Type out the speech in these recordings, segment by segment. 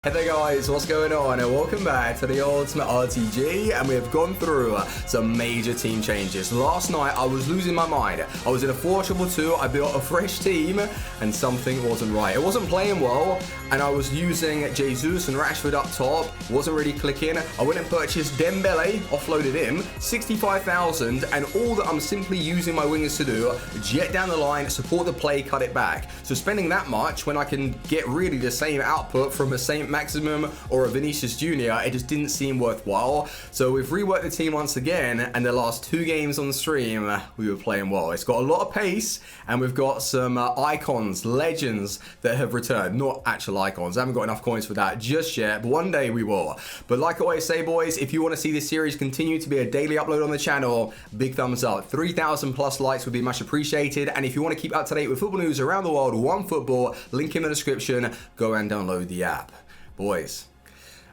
Hey there guys, what's going on and welcome back to the Ultimate RTG, and we have gone through some major team changes. Last night I was losing my mind. I was in a 4-2-2, I built a fresh team and something wasn't right. It wasn't playing well and I was using Jesus and Rashford up top, wasn't really clicking. I went and purchased Dembele, offloaded him, 65,000, and all that I'm simply using my wingers to do, jet down the line, support the play, cut it back. So spending that much when I can get really the same output from a Saint Maximum or a Vinicius Jr., it just didn't seem worthwhile. So we've reworked the team once again, and the last 2 games on the stream we were playing well. It's got a lot of pace and we've got some icons, legends that have returned. Not actual icons, I haven't got enough coins for that just yet, but one day we will. But like I always say boys, if you want to see this series continue to be a daily upload on the channel, big thumbs up. 3,000 plus likes would be much appreciated, and if you want to keep up to date with football news around the world, One Football, link in the description, go and download the app. Boys,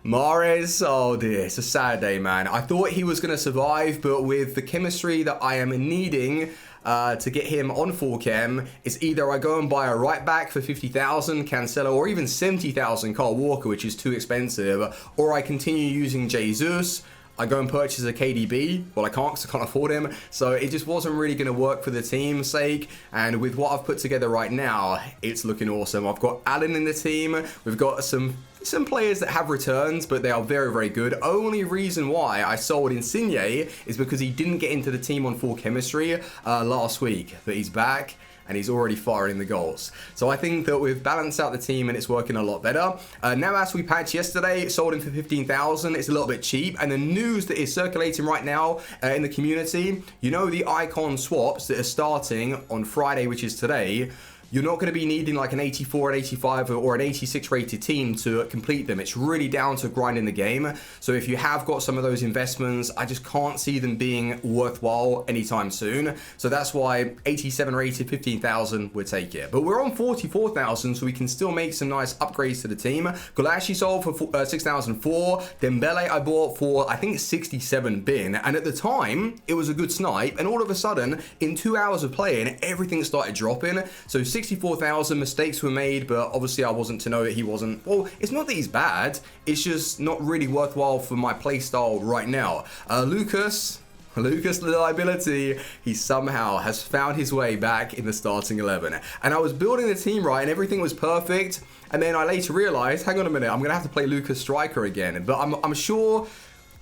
Mahrez, oh dear, it's a sad day, man. I thought he was going to survive, but with the chemistry that I am needing to get him on full chem, it's either I go and buy a right back for 50,000, Cancelo, or even 70,000, Kyle Walker, which is too expensive, or I continue using Jesus. I go and purchase a KDB. Well, I can't because I can't afford him. So it just wasn't really going to work for the team's sake. And with what I've put together right now, it's looking awesome. I've got Allen in the team. We've got some players that have returns, but they are very, very good. Only reason why I sold Insigne is because he didn't get into the team on full chemistry last week. But he's back and he's already firing the goals. So I think that we've balanced out the team and it's working a lot better. Now, as we patched yesterday, sold him for 15,000. It's a little bit cheap. And the news that is circulating right now in the community, you know, the icon swaps that are starting on Friday, which is today, you're not going to be needing like an 84, an 85, or an 86 rated team to complete them. It's really down to grinding the game. So if you have got some of those investments, I just can't see them being worthwhile anytime soon. So that's why 87 rated, 15,000 would take it. But we're on 44,000, so we can still make some nice upgrades to the team. Golashi sold for 6,004. Dembele I bought for, I think, 67 bin. And at the time, it was a good snipe. And all of a sudden, in 2 hours of playing, everything started dropping. So 64,000 mistakes were made, but obviously I wasn't to know that he wasn't. Well, it's not that he's bad, it's just not really worthwhile for my playstyle right now. Lucas the liability, he somehow has found his way back in the starting 11. And I was building the team right and everything was perfect, and then I later realized, hang on a minute, I'm gonna have to play Lucas striker again, but I'm sure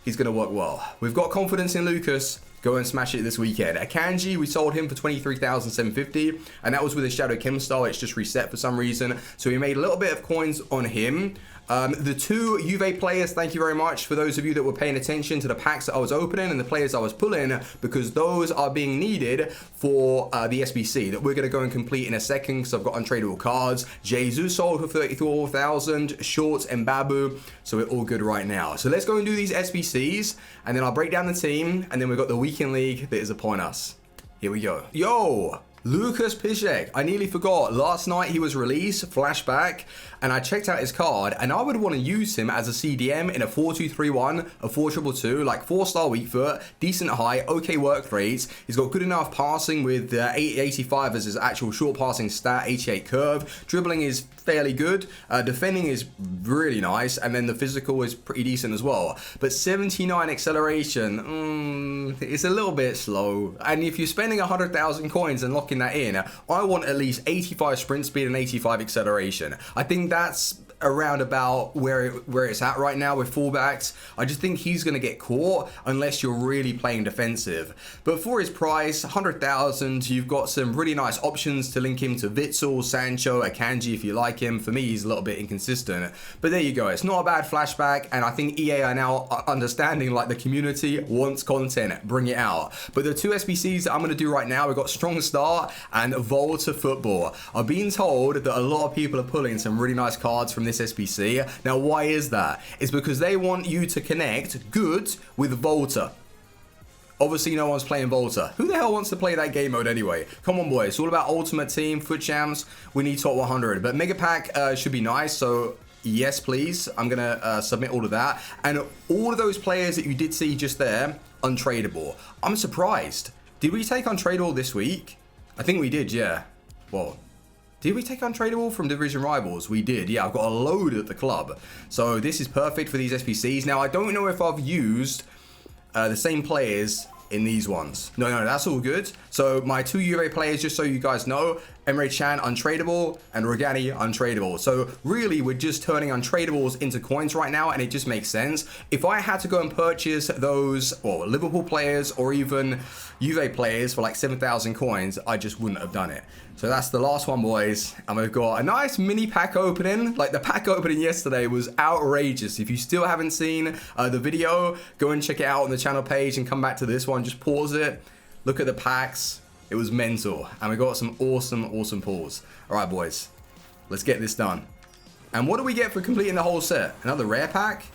he's gonna work well. We've got confidence in Lucas. Go and smash it this weekend. Akanji, we sold him for 23,750, and that was with his Shadow Chem style. It's just reset for some reason. So we made a little bit of coins on him. The 2 Juve players, thank you very much for those of you that were paying attention to the packs that I was opening and the players I was pulling, because those are being needed for the SBC that we're going to go and complete in a second, because I've got untradeable cards. Jesus sold for 34,000, Shorts and Babu, so we're all good right now. So let's go and do these SBCs, and then I'll break down the team, and then we've got the weekend league that is upon us. Here we go. Yo! Lucas Piszczek, I nearly forgot. Last night he was released, Flashback, and I checked out his card, and I would want to use him as a CDM in a 4-2-3-1, a 4-2-2, like 4-star weak foot, decent height, okay work rates. He's got good enough passing with 85 as his actual short passing stat, 88 curve. Dribbling is fairly good. Defending is really nice, and then the physical is pretty decent as well. But 79 acceleration, it's a little bit slow. And if you're spending 100,000 coins and locking that in, I want at least 85 sprint speed and 85 acceleration. I think that's around about where it's at right now with fullbacks. I just think he's going to get caught unless you're really playing defensive. But for his price, 100,000, you've got some really nice options to link him to Witsel, Sancho, Akanji if you like him. For me, he's a little bit inconsistent. But there you go. It's not a bad flashback, and I think EA are now understanding like the community wants content. Bring it out. But the 2 SBCs that I'm going to do right now, we've got Strong Start and Volta Football. I've been told that a lot of people are pulling some really nice cards from this SBC. Now, why is that? It's because they want you to connect good with Volta. Obviously, no one's playing Volta. Who the hell wants to play that game mode anyway? Come on, boys. It's all about Ultimate Team, Foot Champs. We need top 100. But Mega Pack should be nice, so yes, please. I'm going to submit all of that. And all of those players that you did see just there, untradeable. I'm surprised. Did we take untradeable this week? I think we did, yeah. Well, Did we take untradeable from division rivals? We did. Yeah, I've got a load at the club. So this is perfect for these SPCs. Now, I don't know if I've used the same players in these ones. No, that's all good. So my 2 Juve players, just so you guys know, Emre Can untradeable and Rogani untradeable. So really we're just turning untradables into coins right now, and it just makes sense. If I had to go and purchase those Liverpool players or even Juve players for like 7,000 coins, I just wouldn't have done it. So that's the last one, boys. And we've got a nice mini pack opening. Like the pack opening yesterday was outrageous. If you still haven't seen the video, go and check it out on the channel page and come back to this one. Just pause it. Look at the packs. It was mental. And we got some awesome pulls. All right, boys. Let's get this done. And what do we get for completing the whole set? Another rare pack?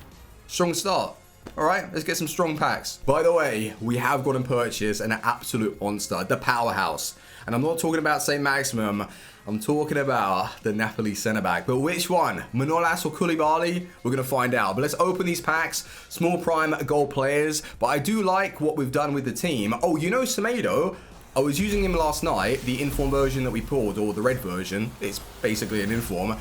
Strong start. All right, let's get some strong packs. By the way, we have gone and purchased an absolute monster, the powerhouse. And I'm not talking about St. Maximum. I'm talking about the Napoli centre-back. But which one? Manolas or Koulibaly? We're going to find out. But let's open these packs. Small prime goal players. But I do like what we've done with the team. Oh, you know Semedo? I was using him last night, the inform version that we pulled, or the red version. It's basically an inform.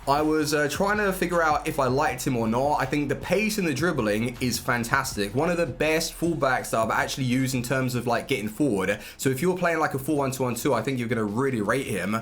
I was trying to figure out if I liked him or not. I think the pace and the dribbling is fantastic. One of the best fullbacks that I've actually used in terms of like getting forward. So if you're playing like a 4-1-2-1-2, I think you're going to really rate him.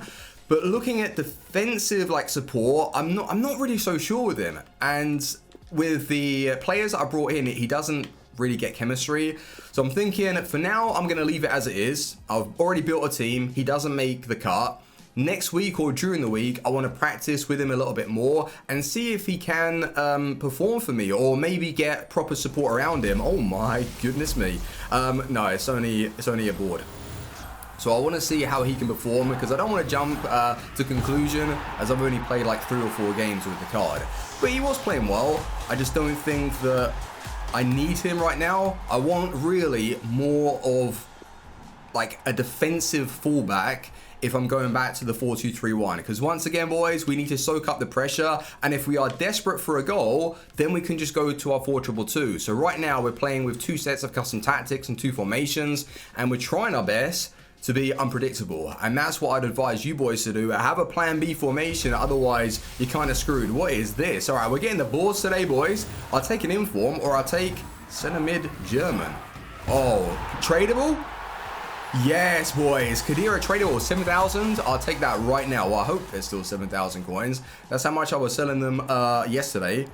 But looking at defensive like support, I'm not really so sure with him. And with the players that I brought in, he doesn't really get chemistry. So I'm thinking for now, I'm going to leave it as it is. I've already built a team. He doesn't make the cut. Next week or during the week, I want to practice with him a little bit more and see if he can perform for me, or maybe get proper support around him. Oh my goodness me. No, it's only a board. So I want to see how he can perform, because I don't want to jump to conclusion, as I've only played like 3 or 4 games with the card. But he was playing well. I just don't think that I need him right now. I want really more of like a defensive fullback if I'm going back to the 4-2-3-1, because once again, boys, we need to soak up the pressure, and if we are desperate for a goal, then we can just go to our 4-2-2. So right now we're playing with 2 sets of custom tactics and 2 formations, and we're trying our best to be unpredictable, and that's what I'd advise you boys to do. Have a plan B formation, otherwise you're kind of screwed. What is this? All right, we're getting the boards today, boys. I'll take an inform, or I'll take center mid German. Oh, tradable? Yes, boys. Khedira tradable 7,000. I'll take that right now. Well, I hope there's still 7,000 coins. That's how much I was selling them yesterday.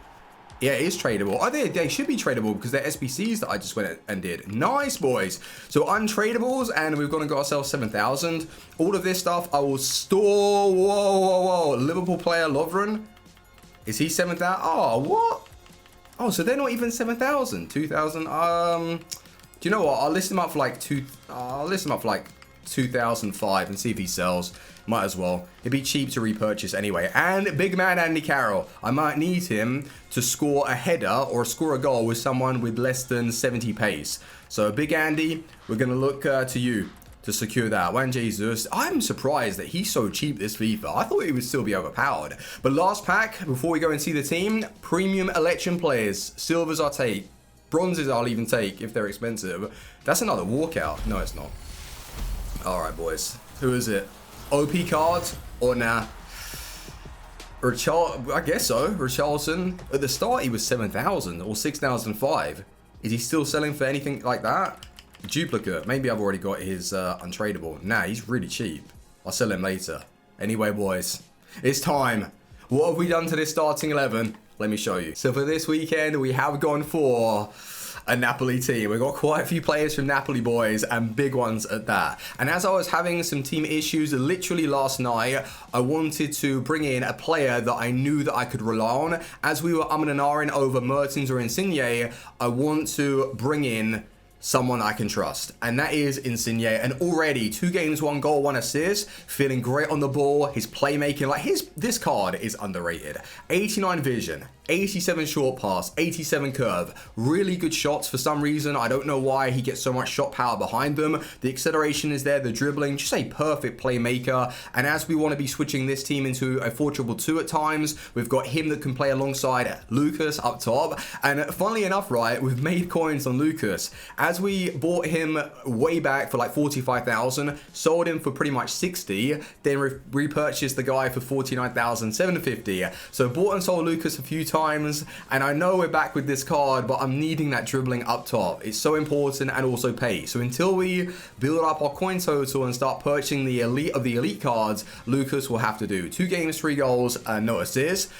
Yeah, it is tradable. Oh, they should be tradable because they're SBCs that I just went and did. Nice, boys. So untradables, and we've gone and got ourselves 7,000. All of this stuff I will store. Whoa. Liverpool player Lovren. Is he 7,000? Oh, what? Oh, so they're not even 7,000. 2,000. Do you know what? I'll list him up for like 2,005 and see if he sells. Might as well. It'd be cheap to repurchase anyway. And big man Andy Carroll. I might need him to score a header or score a goal with someone with less than 70 pace. So big Andy, we're going to look to you to secure that. Juan Jesus, I'm surprised that he's so cheap this FIFA. I thought he would still be overpowered. But last pack, before we go and see the team, premium election players. Silvers I'll take. Bronzes I'll even take if they're expensive. That's another walkout. No, it's not. All right, boys. Who is it? OP cards or nah? I guess so. Richarlison. At the start, he was 7,000 or 6,005. Is he still selling for anything like that? Duplicate. Maybe I've already got his untradeable. Nah, he's really cheap. I'll sell him later. Anyway, boys, it's time. What have we done to this starting 11? Let me show you. So for this weekend, we have gone for a Napoli team. We've got quite a few players from Napoli, boys, and big ones at that. And as I was having some team issues literally last night, I wanted to bring in a player that I knew that I could rely on. As we were umming and ahhing over Mertens or Insigne, I want to bring in someone I can trust, and that is Insigne. And already 2 games, 1 goal, 1 assist, feeling great on the ball. His playmaking, like this card is underrated. 89 vision, 87 short pass, 87 curve, really good shots for some reason. I don't know why he gets so much shot power behind them. The acceleration is there, the dribbling, just a perfect playmaker. And as we want to be switching this team into a 4-2-2 at times, we've got him that can play alongside Lucas up top. And funnily enough, right, we've made coins on Lucas. As we bought him way back for like 45,000, sold him for pretty much 60, then repurchased the guy for 49,750. So bought and sold Lucas a few times, and I know we're back with this card, but I'm needing that dribbling up top. It's so important, and also pace. So until we build up our coin total and start purchasing the elite of the elite cards, Lucas will have to do 2 games, 3 goals, no assists.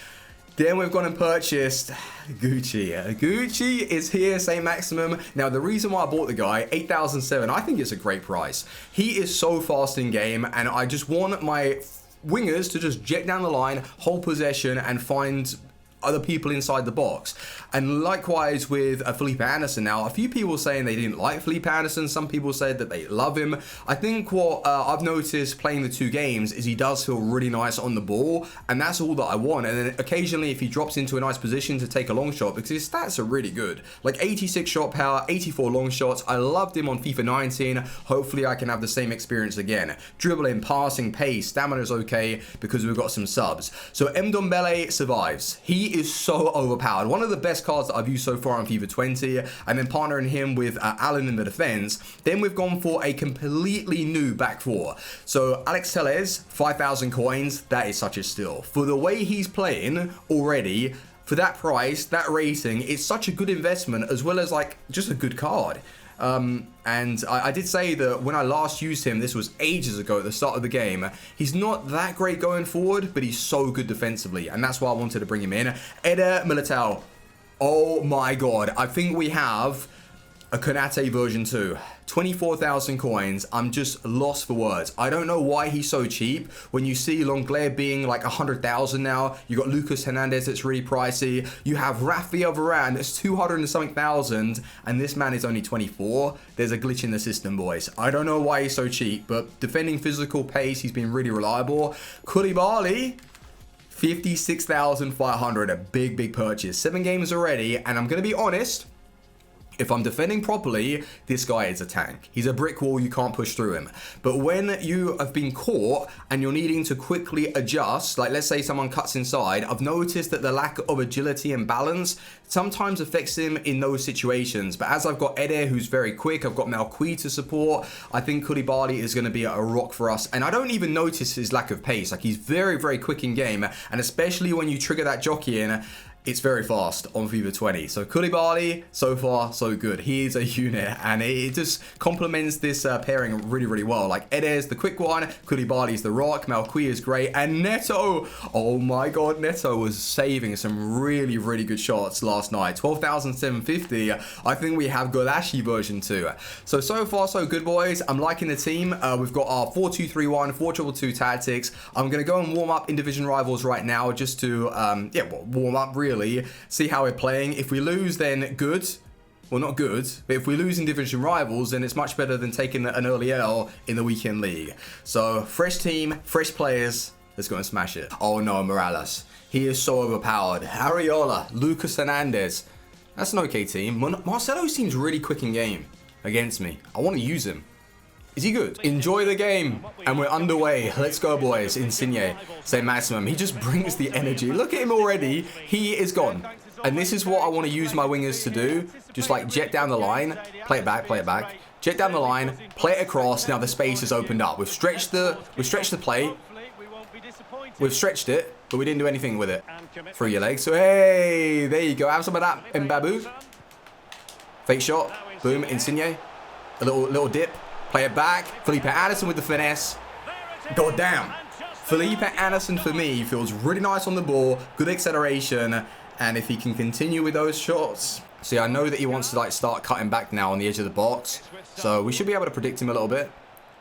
Then we've gone and purchased Gucci. Gucci is here, same maximum. Now, the reason why I bought the guy, 8,007, I think it's a great price. He is so fast in game, and I just want my wingers to just jet down the line, hold possession, and find other people inside the box. And likewise with Felipe Anderson. Now, a few people saying they didn't like Felipe Anderson. Some people said that they love him. I think what I've noticed playing the 2 games is he does feel really nice on the ball, and that's all that I want. And then occasionally if he drops into a nice position to take a long shot, because his stats are really good. Like 86 shot power, 84 long shots. I loved him on FIFA 19. Hopefully I can have the same experience again. Dribbling, passing, pace, stamina is okay because we've got some subs. So Ndombele survives. He is so overpowered. One of the best cards that I've used so far on FIFA 20, and then partnering him with Allen in the defense. Then we've gone for a completely new back 4. So Alex Telles, 5,000 coins. That is such a steal. For the way he's playing already, for that price, that rating, it's such a good investment, as well as like just a good card. And I did say that when I last used him, this was ages ago at the start of the game, he's not that great going forward, but he's so good defensively, and that's why I wanted to bring him in. Eder Militao. Oh my god, I think we have a Konate version 2. 24,000 coins. I'm just lost for words. I don't know why he's so cheap. When you see Lenglet being like 100,000 now, you got Lucas Hernandez that's really pricey. You have Rafael Varane that's 200 and something thousand, and this man is only 24. There's a glitch in the system, boys. I don't know why he's so cheap, but defending physical pace, he's been really reliable. Koulibaly, 56,500, a big purchase. 7 games already, and I'm gonna be honest, if I'm defending properly, this guy is a tank. He's a brick wall, you can't push through him. But when you have been caught and you're needing to quickly adjust, like let's say someone cuts inside, I've noticed that the lack of agility and balance sometimes affects him in those situations. But as I've got Eder, who's very quick, I've got Malqui to support, I think Koulibaly is going to be a rock for us. And I don't even notice his lack of pace. Like, he's very quick in game, and especially when you trigger that jockey in, it's very fast on FIFA 20. So Koulibaly, so far, so good. He is a unit, and it just complements this pairing really well. Like, Eder's the quick one, Koulibaly's the rock, Malqui is great, and Neto, oh my god, Neto was saving some really good shots last night. 12,750. I think we have Golashi version 2. So far, so good, boys. I'm liking the team. We've got our 4-2-3-1, 4-2-2 tactics. I'm going to go and warm up in Division Rivals right now just to, warm up really. See how we're playing. If we lose, then good. Well, not good, but if we lose in Division Rivals, then it's much better than taking an early L in the Weekend League. So, fresh team, fresh players. Let's go and smash it. Oh no, Morales. He is so overpowered. Ariola, Lucas Hernandez. That's an okay team. Marcelo seems really quick in game against me. I want to use him. Is he good? Enjoy the game. And we're underway. Let's go, boys. Insigne. Say maximum. He just brings the energy. Look at him already. He is gone. And this is what I want to use my wingers to do. Just like jet down the line. Play it back. Jet down the line. Play it across. Now the space is opened up. We've stretched the play. We've stretched it, but we didn't do anything with it. Through your legs. So hey, there you go. Have some of that, Mbabu. Fake shot. Boom. Insigne. A little dip. Play it back. Felipe Anderson with the finesse. God damn. Felipe Anderson for me feels really nice on the ball. Good acceleration. And if he can continue with those shots. See, I know that he wants to like start cutting back now on the edge of the box. So we should be able to predict him a little bit.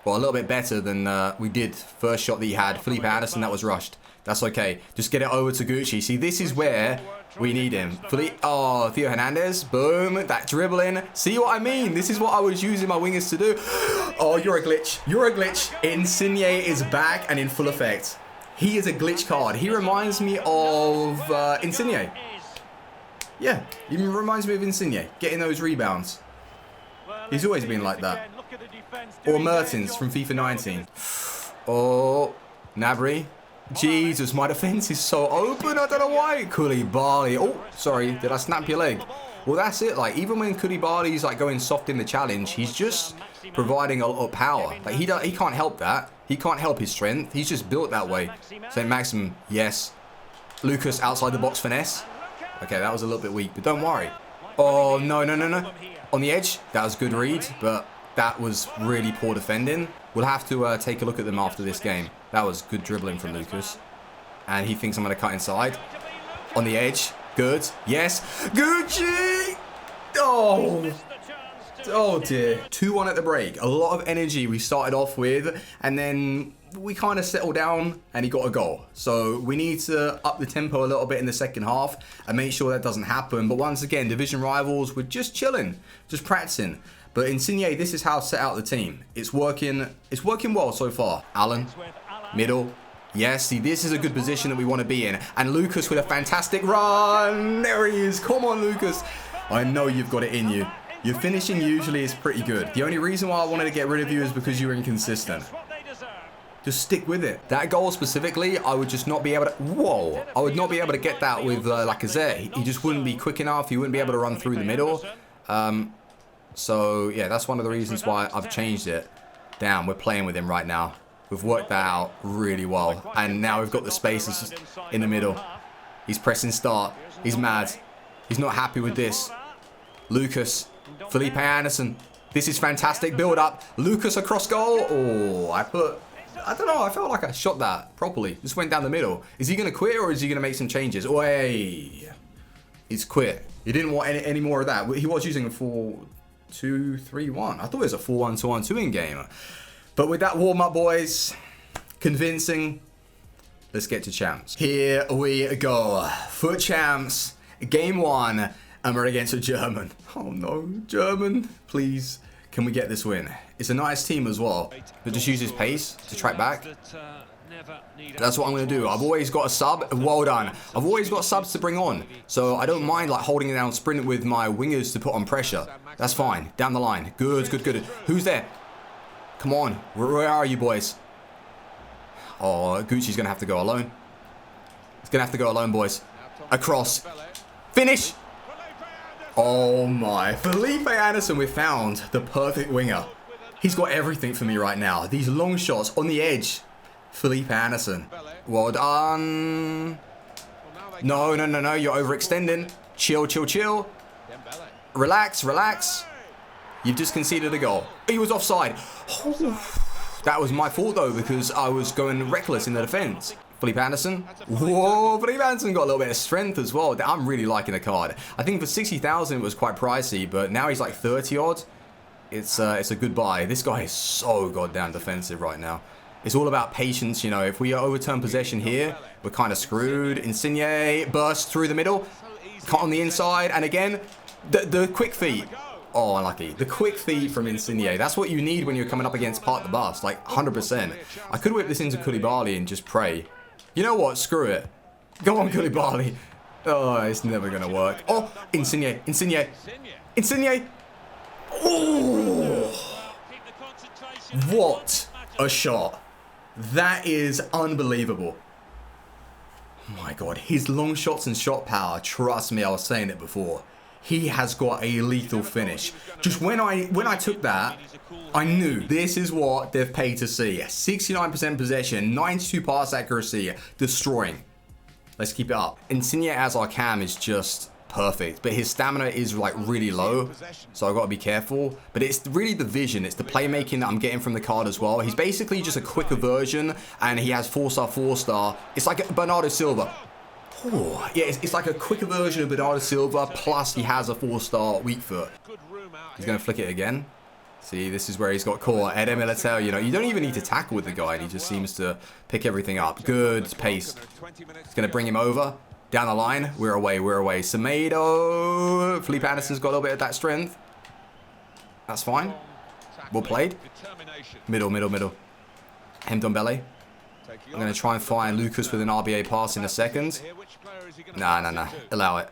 Well, a little bit better than we did first shot that he had. Felipe Anderson, that was rushed. That's okay. Just get it over to Gucci. See, this is where we need him. Theo Hernandez. Boom. That dribbling. See what I mean? This is what I was using my wingers to do. Oh, you're a glitch. You're a glitch. Insigne is back and in full effect. He is a glitch card. He reminds me of Insigne. Yeah, he reminds me of Insigne, getting those rebounds. He's always been like that. Or Mertens from FIFA 19. Oh, Gnabry. Jesus, my defense is so open. I don't know why. Koulibaly. Oh, sorry. Did I snap your leg? Well, that's it. Like, even when Koulibaly's like going soft in the challenge, he's just providing a lot of power. Like, he can't help that. He can't help his strength. He's just built that way. St. Maxim, yes. Lucas outside the box finesse. Okay, that was a little bit weak, but don't worry. Oh, no, no, no, no. On the edge, that was good read, but that was really poor defending. We'll have to take a look at them after this game. That was good dribbling from Lucas. And he thinks I'm going to cut inside. On the edge. Good. Yes. Gucci! Oh. Oh, dear. 2-1 at the break. A lot of energy we started off with. And then we kind of settled down and he got a goal. So we need to up the tempo a little bit in the second half and make sure that doesn't happen. But once again, division rivals, we're just chilling. Just practicing. But Insigne, this is how I set out the team. It's working well so far. Alan, middle. Yes, see, this is a good position that we want to be in. And Lucas with a fantastic run. There he is. Come on, Lucas. I know you've got it in you. Your finishing usually is pretty good. The only reason why I wanted to get rid of you is because you were inconsistent. Just stick with it. That goal specifically, I would just not be able to... Whoa. I would not be able to get that with Lacazette. He just wouldn't be quick enough. He wouldn't be able to run through the middle. So, yeah, that's one of the reasons why I've changed it. Damn, we're playing with him right now. We've worked that out really well. And now we've got the spaces in the middle. He's pressing start. He's mad. He's not happy with this. Lucas. Felipe Anderson. This is fantastic. Build up. Lucas across goal. Oh, I don't know. I felt like I shot that properly. Just went down the middle. Is he going to quit or is he going to make some changes? Oh, hey. He's quit. He didn't want any more of that. He was using a 4-2-3-1. I thought it was a 4-1-2-1-2 in game. But with that warm-up, boys, convincing. Let's get to champs. Here we go. For champs, game 1, and we're against a German. Oh no, German. Please, can we get this win? It's a nice team as well. But just use his pace to track back. That's what I'm going to do. I've always got a sub. Well done. I've always got subs to bring on. So I don't mind like holding it down, sprint with my wingers to put on pressure. That's fine. Down the line. Good, good, good. Who's there? Come on. Where are you, boys? Oh, Gucci's going to have to go alone. He's going to have to go alone, boys. Across. Finish. Oh, my. Felipe Anderson, we found the perfect winger. He's got everything for me right now. These long shots on the edge. Felipe Anderson. Well done. No, no, no, no. You're overextending. Chill, chill, chill. Relax, relax. You've just conceded a goal. He was offside. Oh, that was my fault, though, because I was going reckless in the defense. Felipe Anderson. Whoa, Felipe Anderson got a little bit of strength as well. I'm really liking the card. I think for 60,000 it was quite pricey, but now he's like 30 odd. It's a good buy. This guy is so goddamn defensive right now. It's all about patience, you know. If we overturn possession here, we're kind of screwed. Insigne burst through the middle. Cut on the inside. And again, the quick feet. Oh, unlucky. The quick feet from Insigne. That's what you need when you're coming up against Park the Bus. Like, 100%. I could whip this into Koulibaly and just pray. You know what? Screw it. Go on, Koulibaly. Oh, it's never going to work. Oh, Insigne. Insigne. Insigne. Oh. What a shot. That is unbelievable. My God, his long shots and shot power, trust me, I was saying it before. He has got a lethal finish. Just when I took that, I knew this is what they've paid to see. 69% possession, 92 pass accuracy, destroying. Let's keep it up. Insigne as our cam is just perfect, but his stamina is like really low, so I've got to be careful. But it's really the vision, it's the playmaking that I'm getting from the card as well. He's basically just a quicker version, and he has 4-star, 4-star. It's like a Bernardo Silva. Oh, yeah, it's like a quicker version of Bernardo Silva, plus he has a 4-star weak foot. He's going to flick it again. See, this is where he's got caught. Eder Militao, you know, you don't even need to tackle with the guy, and he just seems to pick everything up. Good pace. It's going to bring him over. Down the line, we're away, we're away. Semedo. Felipe Anderson's got a little bit of that strength. That's fine. Well played. Middle, middle, middle. Ndombele. I'm going to try and find Lucas with an RBA pass in a second. Nah. Allow it.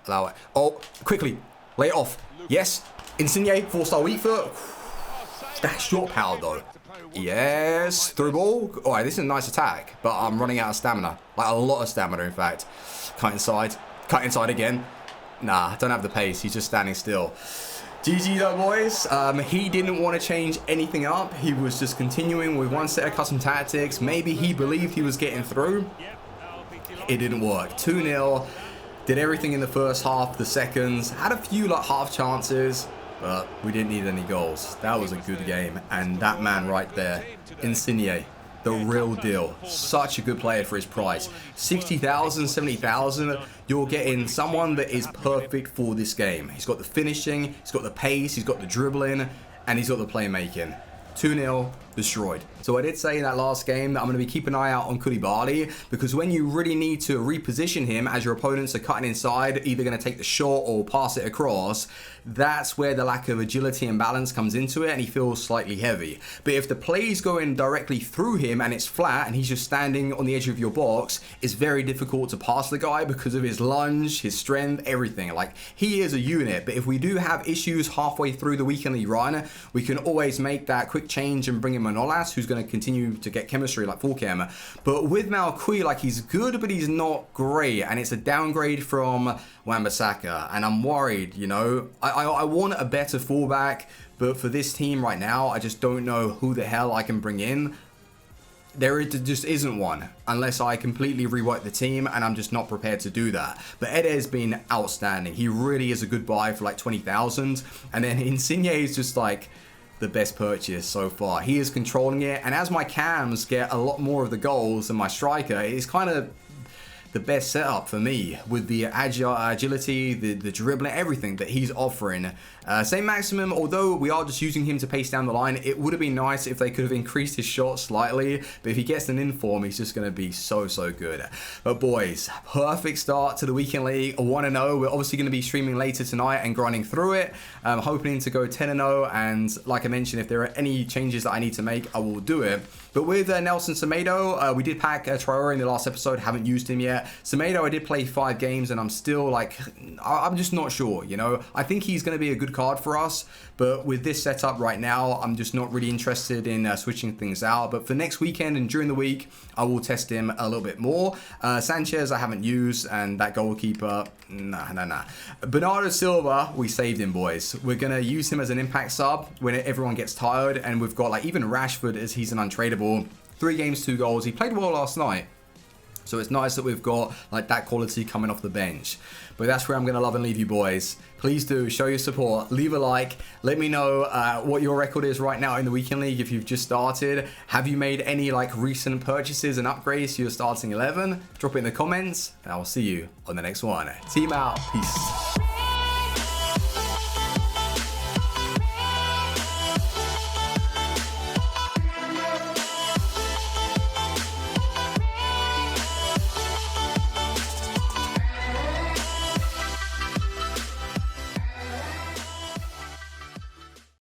Oh, quickly. Lay it off. Yes. Insigne, 4-star weak foot. That shot power, though. Yes. Through ball. All right, this is a nice attack, but I'm running out of stamina. Like, a lot of stamina, in fact. Cut inside. Cut inside again. Nah, don't have the pace. He's just standing still. GG though, boys. He didn't want to change anything up. He was just continuing with one set of custom tactics. Maybe he believed he was getting through. It didn't work. 2-0. Did everything in the first half, the seconds. Had a few like half chances, but we didn't need any goals. That was a good game. And that man right there, Insigne, the real deal. Such a good player for his price. 60,000, 70,000. You're getting someone that is perfect for this game. He's got the finishing, he's got the pace, he's got the dribbling, and he's got the playmaking. 2-0, destroyed. So I did say in that last game that I'm going to be keeping an eye out on Koulibaly, because when you really need to reposition him as your opponents are cutting inside, either going to take the shot or pass it across, that's where the lack of agility and balance comes into it, and he feels slightly heavy. But if the play's going directly through him and it's flat and he's just standing on the edge of your box, it's very difficult to pass the guy because of his lunge, his strength, everything. Like, he is a unit. But if we do have issues halfway through the weekly run, we can always make that quick change and bring in Manolas, who's going to continue to get chemistry like Fulcam. But with Malqui, like, he's good, but he's not great, and it's a downgrade from Wan-Bissaka, and I'm worried, you know. I want a better fullback, but for this team right now, I just don't know who the hell I can bring in. There just isn't one, unless I completely rework the team, and I'm just not prepared to do that. But Eder's been outstanding. He really is a good buy for like 20,000, and then Insigne is just like the best purchase so far. He is controlling it, and as my cams get a lot more of the goals than my striker, it's kind of the best setup for me with the agility, the dribbling, everything that he's offering. Same maximum, although we are just using him to pace down the line. It would have been nice if they could have increased his shot slightly, but if he gets an inform, he's just going to be so good. But boys, perfect start to the weekend league. 1-0. We're obviously going to be streaming later tonight and grinding through it. I'm hoping to go 10-0, and like I mentioned, if there are any changes that I need to make, I will do it. But with Nelson Semedo, we did pack Traore in the last episode, haven't used him yet. Semedo, I did play 5 games, and I'm still like, I'm just not sure, you know. I think he's going to be a good card for us, but with this setup right now, I'm just not really interested in switching things out. But for next weekend and during the week, I will test him a little bit more. Sanchez, I haven't used, and that goalkeeper, nah. Bernardo Silva, we saved him, boys. We're going to use him as an impact sub when everyone gets tired, and we've got like even Rashford, as he's an untradeable. 3 games, 2 goals. He played well last night. So it's nice that we've got like that quality coming off the bench. But that's where I'm going to love and leave you, boys. Please do show your support. Leave a like. Let me know what your record is right now in the weekend league if you've just started. Have you made any like recent purchases and upgrades to your starting 11? Drop it in the comments, and I will see you on the next one. Team out. Peace.